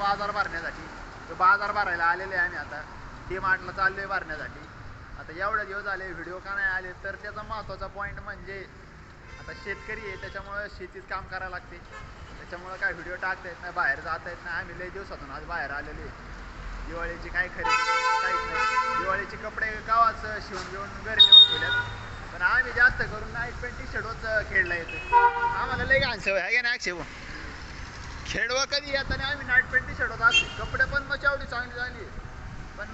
बाजार भरण्यासाठी. तो बाजार भरायला आलेले आहे आम्ही आता. डी-मार्टला चाललोय भरण्यासाठी. आता एवढे दिवस झाले व्हिडिओ का नाही आले, तर त्याचा महत्त्वाचा पॉईंट म्हणजे आता शेतकरी आहे, त्याच्यामुळं शेतीत काम करायला लागते. त्याच्यामुळं काय व्हिडिओ टाकता येत नाही, बाहेर जाता येत नाही. आम्ही लई दिवसातून आज बाहेर आलेले. दिवाळीची काय खरेदी काहीच नाही. दिवाळीचे कपडे गावाच शिवून घेऊन घरी नेऊन ठेवल्यात. पण आम्ही जास्त करून नाईट पॅन्ट टी शर्टच खेळला येतो. आम्हाला लई घाण सवय आहे का नाही अक्षय? खेळवा कधी येताना आम्ही नाईट पॅन्ट टी शर्ट होत असते. कपडे पण मग एवढी चांगली झाली, पण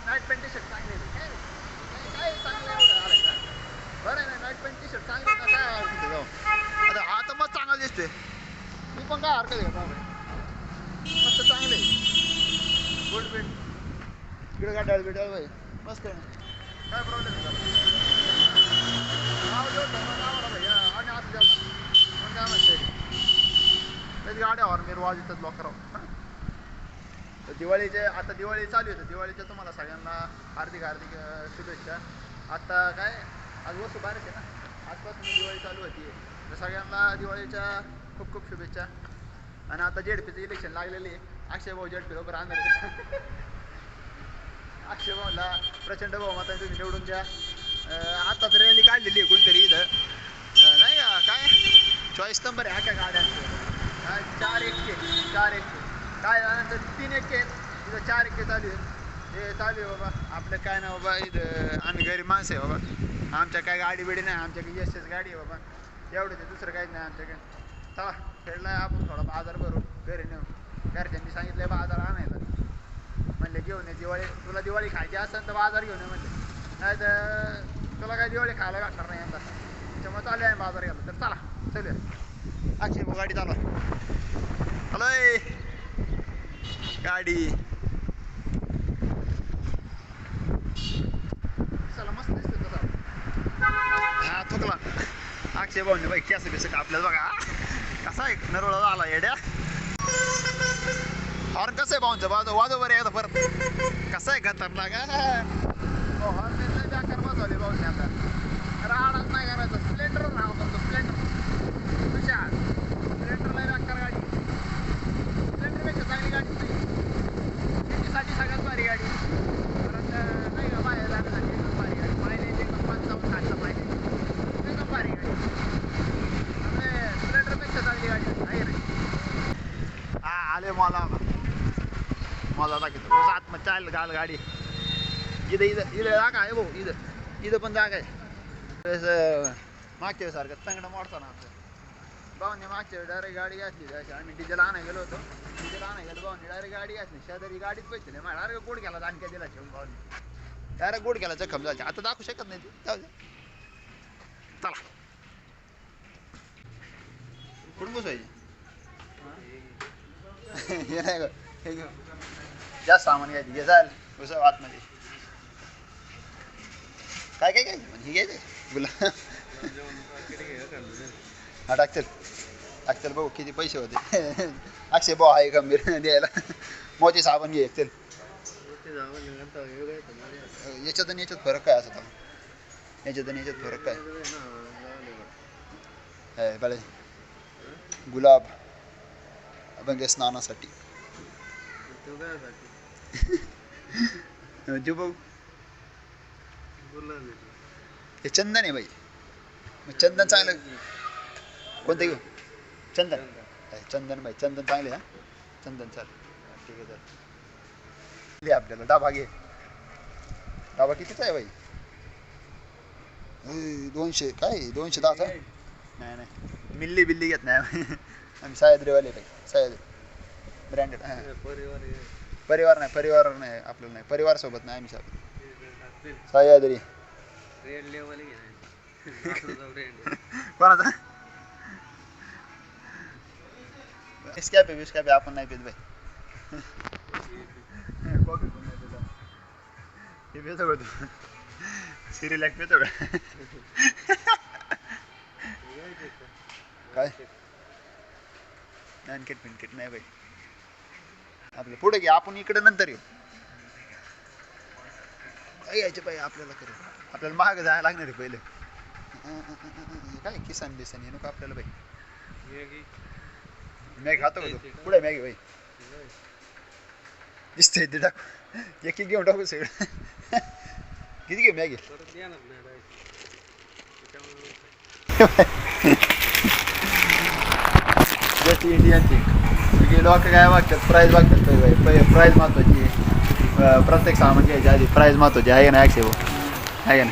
नाईट पॅन्ट टी शर्ट चांगली आहे. काय चांगलं एवढं आलं का? बरं आहे ना, नाईट पॅन्ट टी शर्ट चांगली ना, काय हरकत जाऊ. आता आता मस्त चांगला दिसतोय. तू पण काय हरकत आहे का? मस्त चांगले गुड बीट इकडे गाड्याला बिडाळ भाई मस्त आहे ना, काय प्रॉब्लेम आहे का? भैया आणि आता जाता पण काय म्हणते त्याच गाड्या हॉर्न वाजवतात लोकराव. तर दिवाळीचे आता दिवाळी चालू आहे, तर दिवाळीच्या तुम्हाला सगळ्यांना हार्दिक हार्दिक शुभेच्छा. आता काय आज वसुबारस आहे ना, आजपासून दिवाळी चालू होती. तर सगळ्यांना दिवाळीच्या खूप खूप शुभेच्छा. आणि आता जेडपीचं इलेक्शन लागलेले आहे. अक्षय भाऊ जेडपी लवकर आणणार. अक्षय भाऊला प्रचंड बहुमताने तुम्ही निवडून द्या. आताच रॅली काढलेली आहे कोणतरी इथं, नाही का? काय 24 नंबर आहे अख्या गाड्यांचं. काय 4 1 काय त्यानंतर 3 1 तिथं 4 1 चालू आहे. हे चालू आहे बाबा आपलं. काय ना बाबा, इथं आम्ही गरीब माणसं आहे बाबा. आमच्या काय गाडी बिडी नाही, आमच्याकडे एसच गाडी आहे बाबा. एवढं ते दुसरं काहीच नाही आमच्याकडे. चला खेळलाय आपण थोडा बाजार भरून घरी नेऊन. घरच्यांनी सांगितलं बाजार आणायला. म्हणले घेऊन ये दिवाळी, तुला दिवाळी खायची असेल तर बाजार घेऊन ये म्हणले, नाही तर तुला काय दिवाळी खायला भेटणार नाही यंदा. त्याच्यामुळे चालू आहे बाजार गेला. तर चला चलूया. अक्षय भाऊ गाडी चालू हलोय गाडी. चला मस्त दिसतो तसा. हा थुकला अक्षय भाऊने बाई केस बिस कापल्यात बघा. कसा आहे नरोळा झाला येड्या. हॉर्न कसं आहे भाऊंचं? वाजव बरं आहे परत. कसं आहे खतरनाक हॉर्न बेकार बसवले भाऊने. आता राडाच नाही करायचं. स्प्लेंडर नाव करतो स्प्लेंडर. तुझ्या स्प्लेंडरला बेकार गाडी. स्प्लेंडरपेक्षा चांगली गाडी नाही. सिटीसाठी सगळ्यात भारी गाडी. परत नाही का बाहेर जाण्यासाठी एकदम भारी गाडी. मायलेज एकदम 55-60 मायलेज एकदम भारी गाडी. स्प्लेंडरपेक्षा चांगली गाडी आहे रे. हा आले मला दाखवतो आत्म चाल घाल गाडी. इथं इथं इथं जागा आहे भाऊ. इथं पण जागा आहे. मागच्या सारखं तंगडं मोडताना आपलं भाऊने मागच्या डायरेक्ट गाडी घातली. आम्ही डिझेल आणायला गेलो होतो. डिझेल आणायला गेलो भाऊने डायरेक्ट गाडी घातली. शेजारी गाडीत पैसे नाही मला. डायरेक्ट गोड गेला आणखी दिला ठेवून भाऊने. डायरेक्ट गोड गेला जखम झाली. आता दाखवू शकत नाही ती. जाऊ दे चला. कुठून बसवायची हे नाही हे घेऊ. जास्त सामान घ्यायची घे जाईल बसव आतमध्ये. काय काय घ्यायचं पण हे घ्यायचं गुला. हा टाकचल भाऊ किती पैसे होते. अक्षय भाऊ आहे गंभीर द्यायला. मोती साबण घे चल. याच्यात आणि याच्यात फरक काय असं? याच्यात आणि याच्यात फरक काय बळे? गुलाब अभंग स्नानासाठी. भाऊ हे चंदन आहे बाई. चंदन चांगलं कोणतं घेऊ? चंदन बाई चंदन चांगले. हा चंदन चाल ठीक आहे. चाल आपल्याला डाबा घे. डाबा कितीचा आहे बाई? 200 काय 210. नाही नाही मिल्ली बिल्ली घेत नाही आम्ही. सह्याद्रीवाले बाई. सह्याद्री ब्रँडेड. परिवार नाही आपल्याला नाही. परिवार सोबत नाही आम्ही सोबत. सह्याद्री कोणाचा विस्कॅपे आपण नाही पित बाई. कॉफी पण नाही पिता. हे पितो का तू? सिरिलॅक पितो का? काय नानकेट पिनकेट नाही बाई. आपलं पुढे घे. आपण इकडे नंतर येऊ. यायचे पाहिजे आपल्याला करू. आपल्याला महाग जायला लागणार आहे पहिले. काय किसान बिसान हे नको आपल्याला बाई. मॅगी खातो का तू? पुढे मॅगी बाई. दिसतंय ते टाकू एक घेऊन टाकू सगळं किती घेऊ मॅगी इंडियनची लोक काय बघतात प्राईज बघतात प्राईज महत्वाची प्रत्येक सामान घ्यायच्या आधी प्राईज महत्वाची आहे ना ॲक्सेबो आहे ना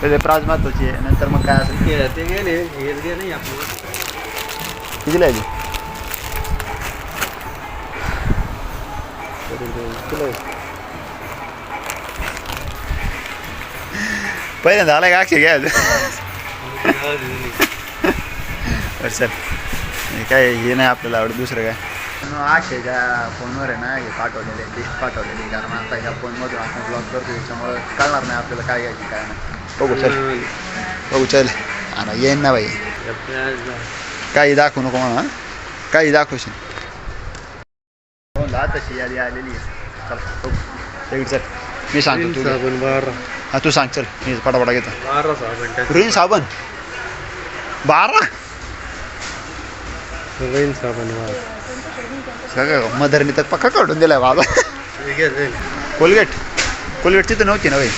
पहिले प्राईज महत्वाची आहे नंतर मग काय असेल ते गेले नाही आपलं किती लागली पहिल्यांदा आला का अक्षय घ्यायचं बरं सर काय हे नाही आपल्याला आवडत दुसरं काय अक्षयच्या फोनवर आहे ना हे पाठवलेले लिस्ट पाठवलेली कारण आता ह्या फोनमधून आपण ब्लॉग करतो त्याच्यामुळं कळणार नाही आपल्याला काय घ्यायची काय नाही बघू चल आणि येईन ना बाई काही दाखवू नको म्हणा काही दाखवशील तशी यादी आलेली आहे चल चल मी सांगतो तू हा तू सांग चल मी पटापटा घेतो 12 साबण रिन साबण 12 रिन साबण सगळं मदरनी तर पक्का काढून दिलाय बाबा कोलगेट तिथं नव्हती ना बाई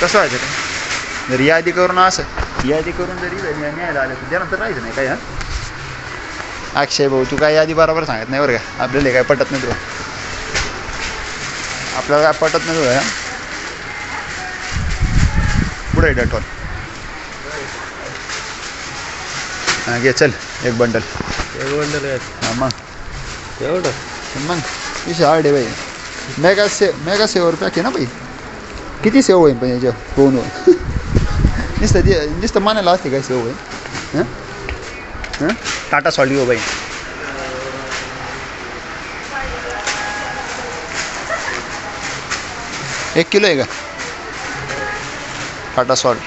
कसं व्हायचं काय जर यादी करून असं यादी करून जरी न्यायला आलं तर त्यानंतर राहायचं नाही काय हा अक्षय भाऊ तू काय यादी बरोबर सांगत नाही बरं का आपल्याला काय पटत नाही तुला आपल्याला काय पटत नाही तुला पुढे डेटॉल हां घे चल एक बंडल हां मग एवढं मग विषय हार्ड आहे बाई मेगा सेवर पॅक आहे ना बाई किती सेव होईल पण याच्या फोनवर नुसतं मानायला असते काय सेव होईल हां टाटा सॉल्ट घेऊ बाई एक किलो आहे का टाटा सॉल्ट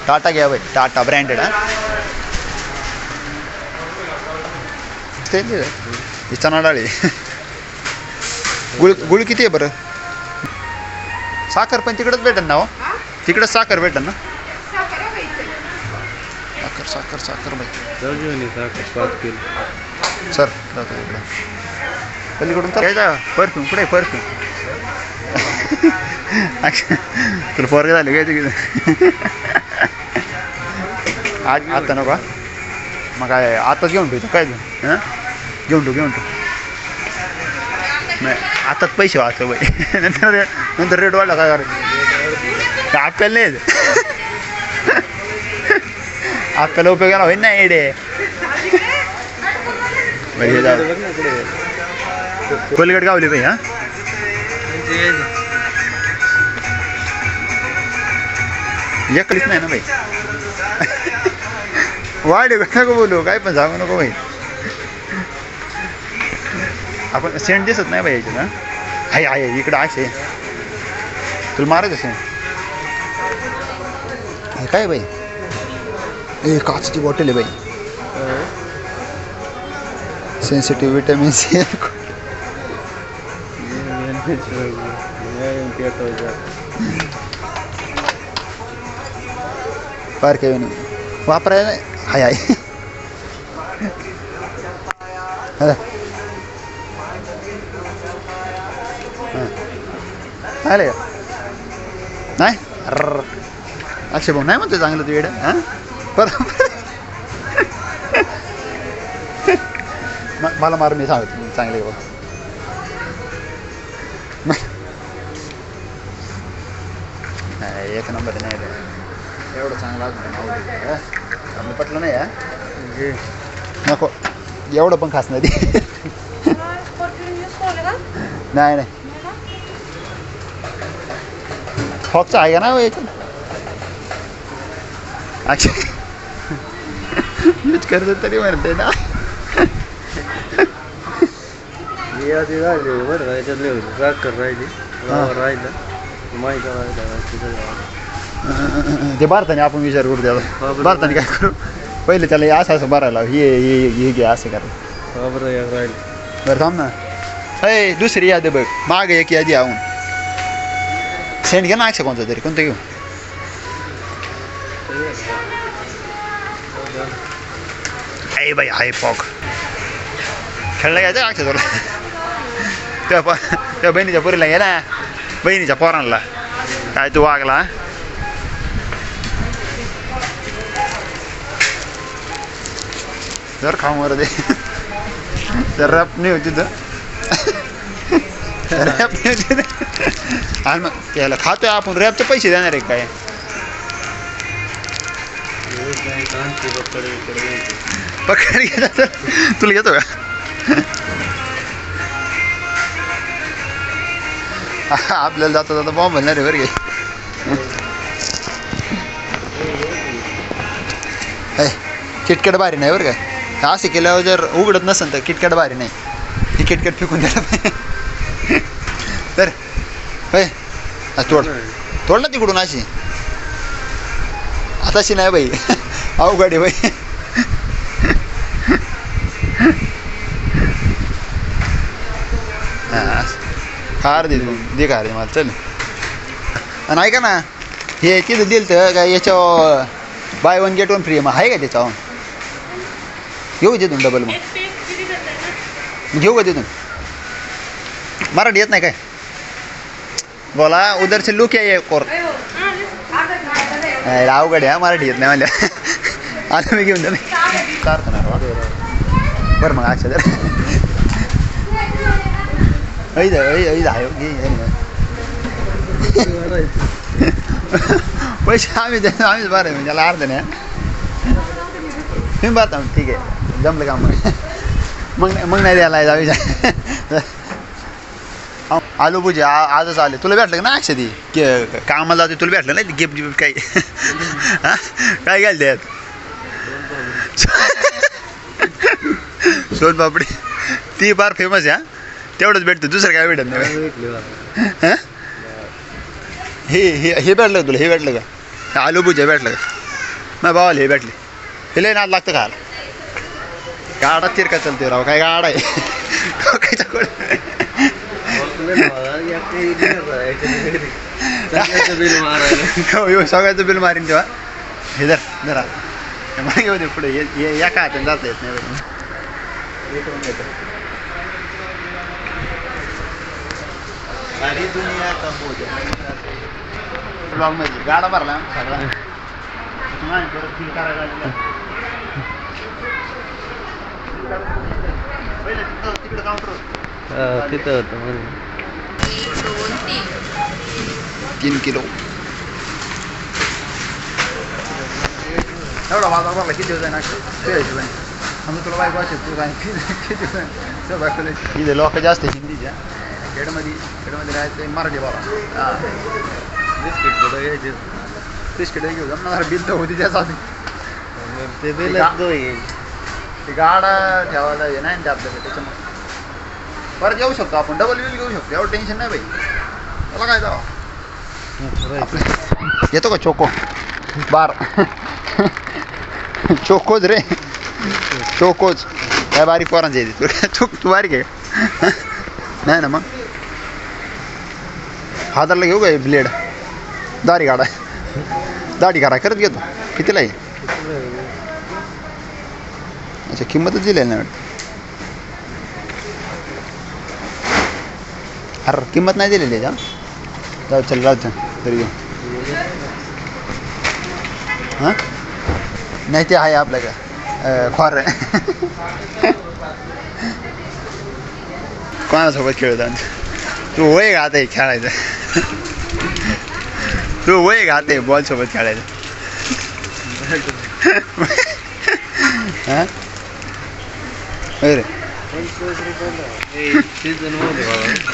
टाटा घ्या बाई टाटा ब्रँडेड हां ते चणा डाळी गुळ किती आहे बरं साखर पण तिकडंच भेटेल ना हो तिकडंच साखर भेटेल ना साखर बाई सर जातो इकडं पलीकडून तर परफ्यूम कुठे परफ्यूम तुला पोरग झाले काय तिकडे आज आता नको मग काय आताच घेऊन ठेवतो काय हां घेऊन ठेव नाही आताच पैसे वाचव बाई नंतर रेट वाढला काय करायचं आपल्याला नाही आपल्याला उपयोगाला होईल ना एडे कोलगेट गावली बाई हां एकलीच नाही ना बाई वाढ नको बोलू काय पण सांगू नको बाई आपण सेंट दिसत नाही बाई याच्यात हाय आहे इकडं असे तुला मारायचं सेंट काय बाई ए काचची बॉटल आहे बाई सेन्सिटिव्ह विटॅमिन सी पार काय वापरायला हाय हाय आले का नाही अक्षय भाऊ नाही म्हणतो चांगलं तू येडं हां मला मारून मी सांगतो चांगले बघ नाही एक नंबर नाही एवढं चांगलं अजून पटलं नाही हा नको एवढं पण खास नाही नाही नाही फॉक्सचं आहे का ना याच्यात अच्छा यूज करतो तरी म्हणते ना बरं याच्यातले कर राहिली राहिलं माहिती ते भारताने आपण विचार करू त्याला भारताने काय करू पहिले त्याला असं भरायला हे घे असं करा बरं थांब ना अय दुसरी यादी बघ माग एक यादी आहून सेंट घे ना अक्षय कोणतं तरी कोणतं घेऊ आहे बाई हाय पॉक खेळला घ्यायचं अक्षय तुला त्या बहिणीच्या पोरीला गेला बहिणीच्या पोरांना काय तू वागला जर खाऊ वर दे तर रॅप नाही होती तर रॅप नाही होती आणि मग त्याला खातोय आपण रॅपचे पैसे देणार आहे काय पकड घेता तर तुला घेतो का आपल्याला जाता जाता बॉम्ब बनणार आहे बरं काय किटकट भारी नाही बरं का असं केल्यावर जर उघडत नसेल तर किटकट भारी नाही ही किटकट फेकून द्यायला पाहिजे तर होय तोडला तिकडून अशी आताशी नाही बाई अवघड आहे बाई हार दे तू दे का रे मला चल आणि ऐका ना हे तिथं दिलं तर काय याच्यावर by one get one free मग आहे का त्याच्यावर घेऊ तिथून डबल मग घेऊ का तिथून मराठी येत नाही काय बोला उधर से लुक आहे कोर अवघड आहे मराठी येत नाही मला आता मी घेऊन जाणार बरं मग अच्छा जर पैसे आम्ही देतो आम्हीच बरं आहे त्याला अर्ध नाही तुम्ही पाहता ठीक आहे जमलं का मग नाही द्यायला जावी आलो पूजे आजच आले तुला भेटलं का ना अक्षदी कामाला जाते तुला भेटलं नाही गिफ्ट गिफ्ट काही हां काय घ्याल त्यात सोनपापडी ती फार फेमस आहे हा तेवढंच भेटतं दुसरं काय भेटत नाही हां हे भेटलं का तुला हे भेटलं का आलू पूजा भेटलं का नाही भावाला हे भेटले हे लय नाद लागतं का गाडा तिरका चालते राव काय गाडा आहे सगळ्याचं बिल मारीन तेव्हा हे जरा मागे होते पुढे या का जाता येत नाही ब्लॉग मध्ये गाडा भरला सगळा तिकडे काउंटर तिथं होतं 3 किलो एवढा बाजार भरला किती दिवस आहे ना आम्ही तुला बाईक वाचत तू काय किती इथे लोक जास्त हिंदीच्या खेडमध्ये राहायचं मराठी बोला हां बिस्किट घेऊ जमणार बिल तर होती त्यासाठी ते बिल ते गाडा ठेवायला हे नाही ते आपल्याकडे त्याच्यामुळे परत येऊ शकतो आपण डबल बिल घेऊ शकतो एवढं टेन्शन नाही बाई त्याला काय जावं आपलं येतो का चोको बार चोकोच रे चोकोच काय बारीक पोरांचं येते तू बारीक आहे नाही ना मग हाताला घेऊ का ब्लेड दाढी काढा करत घेतो कितीला आहे अच्छा किंमतच दिली ना अरे किंमत नाही दिलेली आहे जाऊ चल राहू तरी घेऊ हां नाही ते आहे आपल्या का खोर कोणासोबत खेळत तू वय का आता खेळायचं तू वय का आता बॉल सोबत खेळायचं हां अरे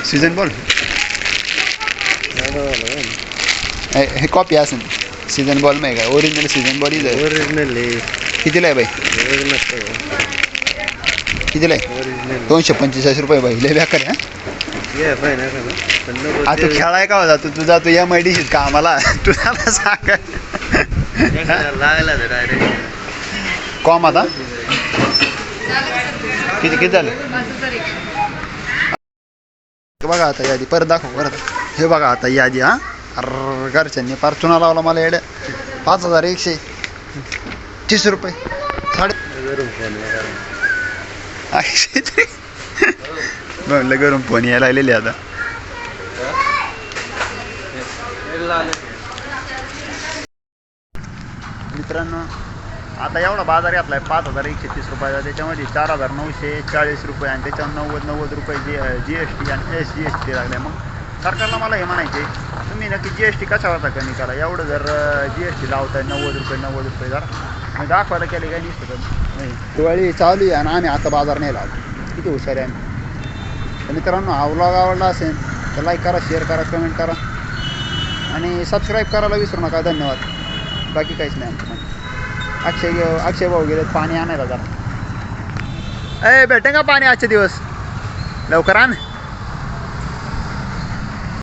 सीझन बॉल हे कॉपी असेल सीझन बॉल माहिती का ओरिजिनल सीझन बॉल इथं ओरिजिनल कितीला आहे बाई कितीला आहे 245 रुपये बाई लय बेकार आहे हा तू खेळाय का होता तू जातो या मैडीशीत का आम्हाला तुला सांग लागला डायरेक्ट कॉम आता किती झालं बघा आता यादी परत दाखव परत हे बघा आता यादी हा अरे घरच्यांनी पार चुना लावला मला येड्या 5130 रुपये 800 म्हणलं घरून फोन यायला लागलेले आता. मित्रांनो आता एवढा बाजार घेतलाय 5,130 रुपयाचा, त्याच्यामध्ये 4,940 रुपये आणि त्याच्यावर 90 रुपये GST आणि SGST लागले. मग सरकारला मला हे म्हणायचे तुम्ही नक्की GST कशावरचा कमी करा, एवढं जर GST लावताय 90 रुपये जरा मी दाखवायला केले काही दिसतं नाही. दिवाळी चालू आहे आणि आम्ही आता बाजार नाही लावतो, किती हुशार आहे आम्ही. तर मित्रांनो हा व्लॉग आवडला असेल तर लाईक करा, शेअर करा, कमेंट करा आणि सबस्क्राईब करायला विसरू नका. धन्यवाद. बाकी काहीच नाही आमचं. अक्षय भाऊ गेले पाणी आणायला जरा. ए भेटेन का पाणी आजचे दिवस लवकर आण.